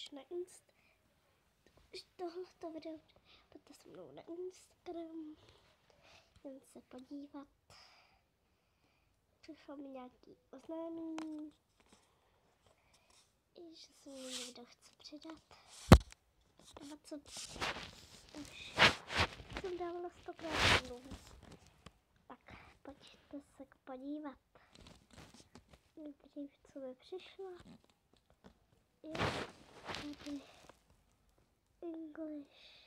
už na tohleto video, pojďte se mnou na Instagram, jen se podívat. Přišlo mi nějaký oznámení, že se mi někdo chce přidat. 20, už jsem dávala 100krát mluvu. Tak pojďte se podívat. Nejdřív, co mi přišlo, je tady English.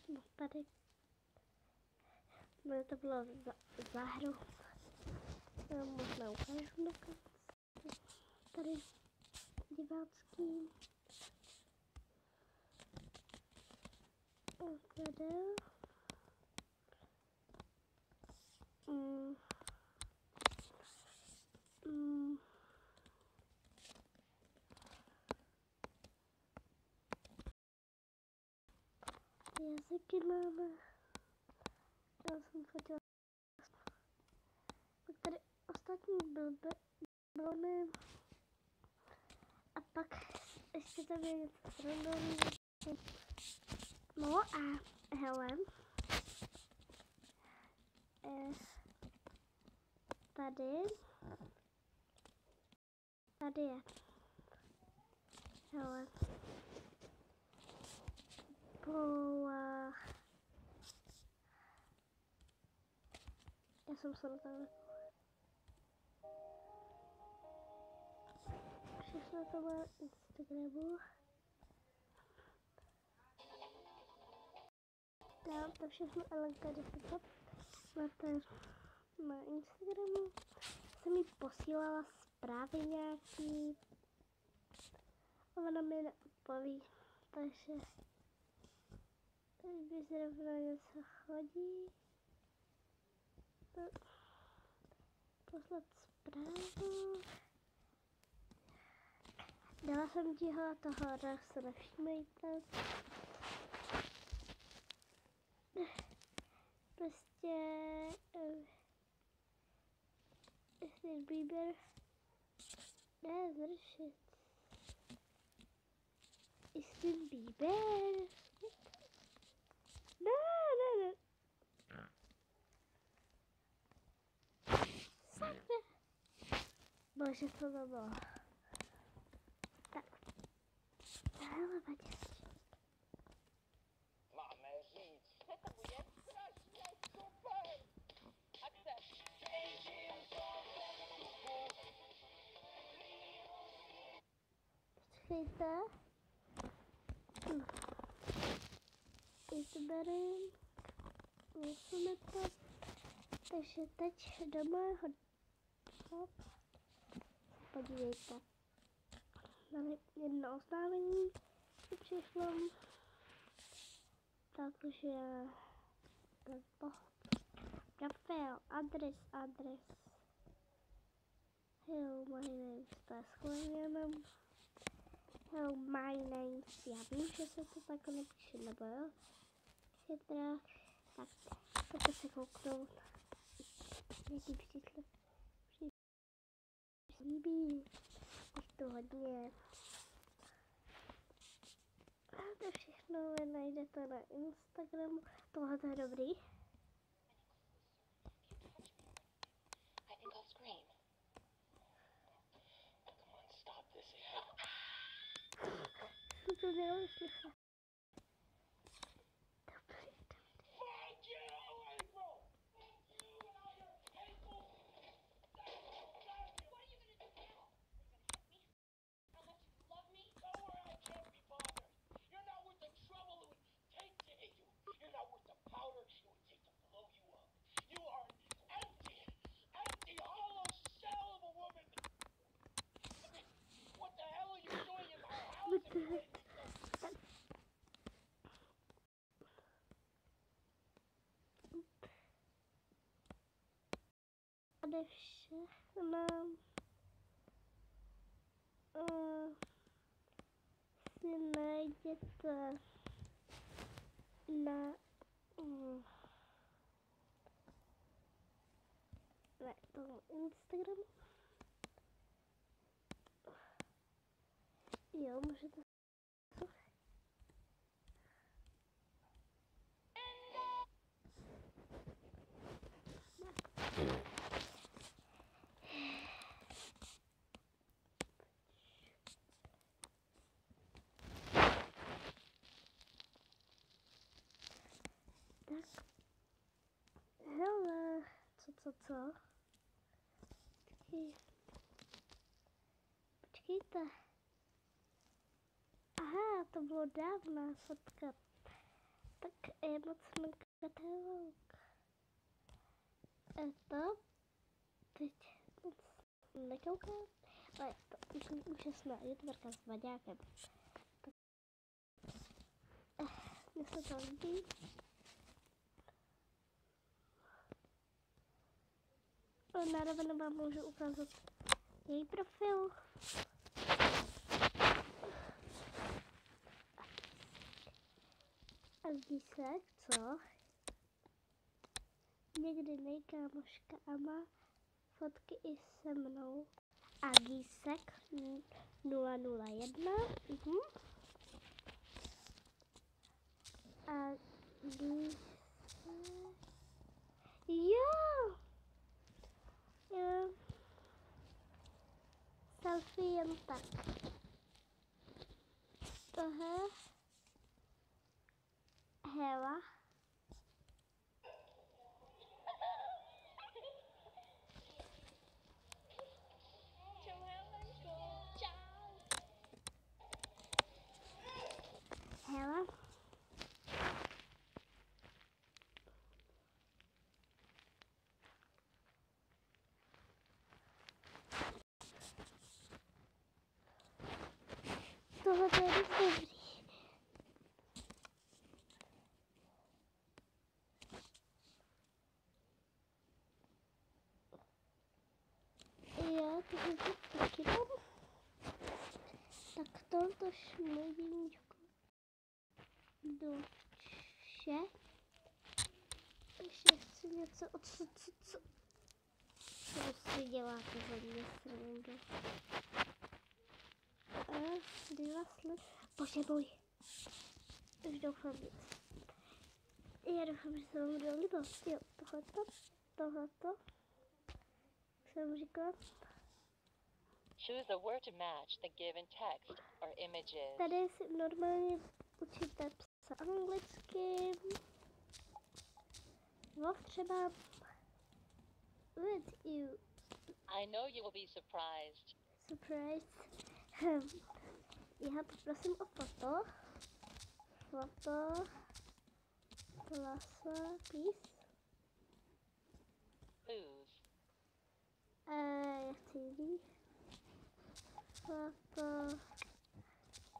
No tady, no to bylo za hru. No, možná ukážu na konci. Tady divácký. A tady. Jazyky máme. Já jsem chtěla. Tady ostatní blbony. A pak ještě tam je něco srandovní. No a hele. Tady je. Hele. Já jsem se na to všechno to má Instagramu. Dám to všechno Alenka 10 máte na Instagramu. Jsem jí posílala zprávy nějaký. Ona mi neodpoví, takže když zrovna něco chodí, poslat zprávu. Dala jsem ti ho toho, se nevšímejte. Prostě Justin Bieber. Ne, zrušit. Justin Bieber. Ne. Sakra. Bože, co to bylo? Tak. Hele, Matěj. Máme říct, že to bude strašně super. Akce. Počkejte. Izberem. Musíme to. Takže teď doma hop. Podívejte. Máme jedno oznámení, co přišlo. Takže Rafael, adres. Hello, my name, to je schválněno. Hello, my name, já vím, že se to tak nepíše, nebo jo? Chytrák, tak, pojďte se kouknout. Jaký příklad. Líbí, už to hodně. A to všechno vy najdete na Instagramu. Tohle je dobrý. To mělo slyšet. Tady všechno si najděte na tomu Instagramu. co? Počkejte. Aha, to bylo dávná fotka. Tak je moc katalog. To teď moc nekoukám, ale to úžasná youtuberka s Vaďákem. Tak mně se to líbí. Na rovinu vám můžu ukázat její profil. A Gísek, co? Někdy nejkámoška a má fotky i se mnou. A Gísek 001. A Gísek... Jo! Jo. Selfie jen tak. Aha. Hela. Hela. Tohle je dost dobrý. Já to zde taky mám. Tak tohle šmejdiníčko do vše. Ještě chci něco odsud, co si děláte za mě srandu. Bože můj. Už doufám nic. Já doufám, že se vám bude líbit. Jo, tohleto. Jsem říkala. Choose a word to match the given text or images. Tady si normálně učíte psát anglicky. No třeba with you. I know you will be surprised. Surprise. Já poprosím o foto. Foto. Klasa, please. Whose? Já chci jít. Foto.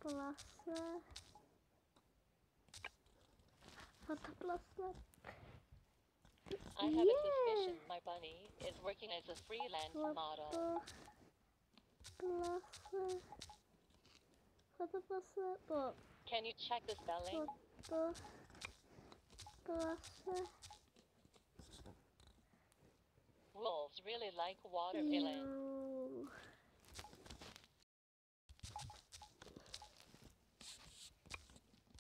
Klasa. Foto klasa. I have a suspicion my bunny is working as a freelance model. Foto klasa. Can you check the spelling? Foto klasa. Wolves really like watermelon.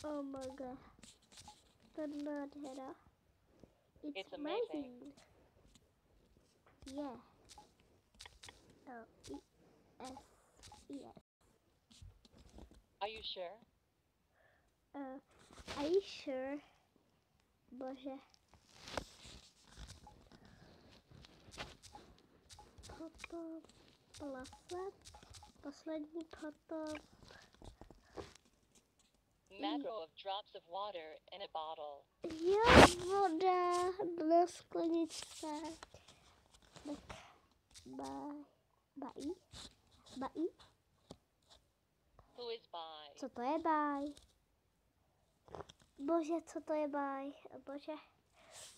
Oh my god. To nádhera. It's amazing. Yeah. L-E-S-E-S. Are you sure? Are you sure? Bože. Potom plaset. Poslední potom. Macro of drops of water in a bottle. Jo, voda na skleničce. Tak, bají. Who is by? Co to je báj? Bože, co to je báj? Bože,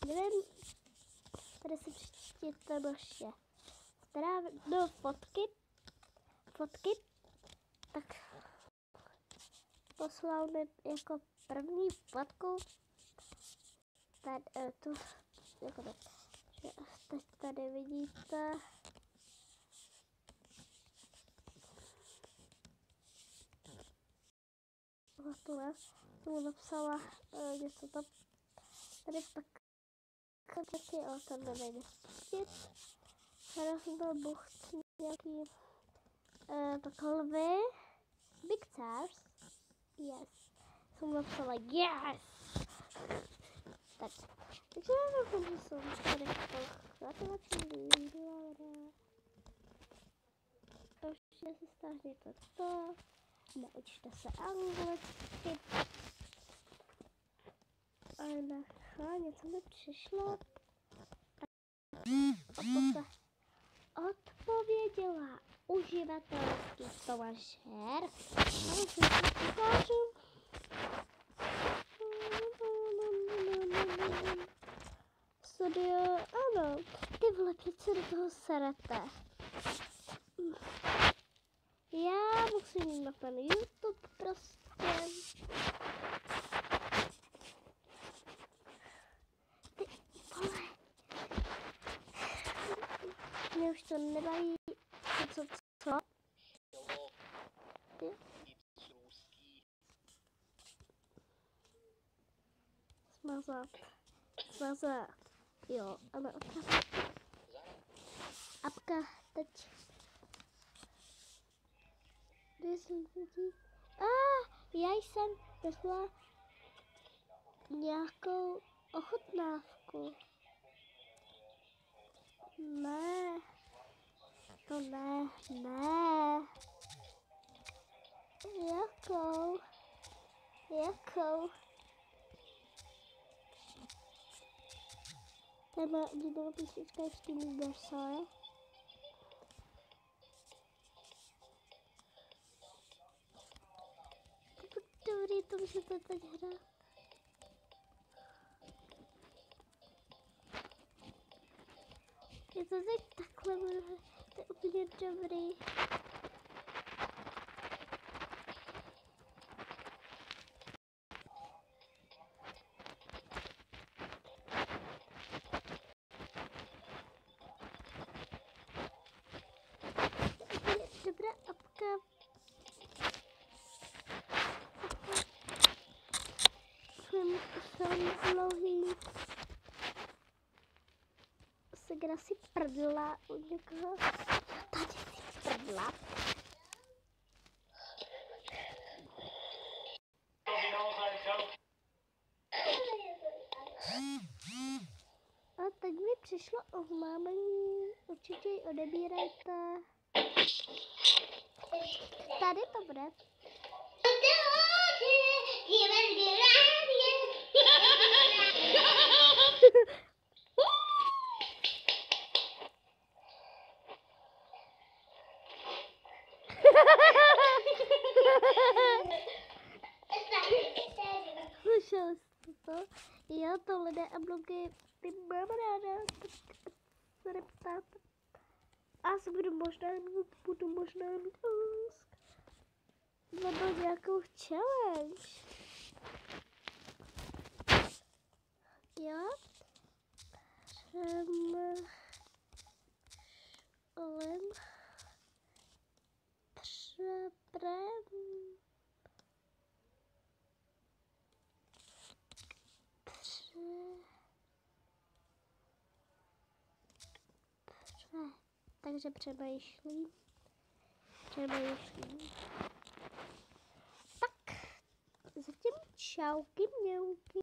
nevím, tady si přečtěte bože. No, fotky, tak poslal mi jako první fotku. Tady, tu, jako to, teď tady vidíte. Tohle jsem mu napsala něco tam. Tady pak taky, ale tam nejde spustit. Tady jsem byl bucht nějaký tak lvy. Big stars. Yes. Jsem mu napsala yes. Takže já doufám, že jsem tady gratulace líbila. A určitě si stáhněte to. Naučte se anglicky. A něco mi přišlo. A se odpověděla uživatelský stomažér. A už si ukážu. Studio, ano. Ty vole, přece do toho serete. Já musím jít na ten YouTube prostě. Ty vole. Mě už to nebaví. Co? Ty? Smazat. Jo, ano, opravdu. Apka, teď. Kde jsem teď? Já jsem našla nějakou ochutnávku. Ne. To ne. Jakou? Tady má jednou písnička s tím Versailles. Dobrý, to můžete teď hrát. Je to teď takhle, to je úplně dobrý. Dobrá apka. Jsem dlouhý. Segra si prdla u někoho. Tady si prdla. A teď mi přišlo oznámení. Určitě ji odebírajte. Tady to bude. Slyšel jste to? Jo, tohle jde a bloky. Ty mám ráda. Se neptáte. Asi budu možná mít úzk. Nebo nějakou challenge. Jo? Takže přemýšlím. Tak, zatím čauky, mňauky.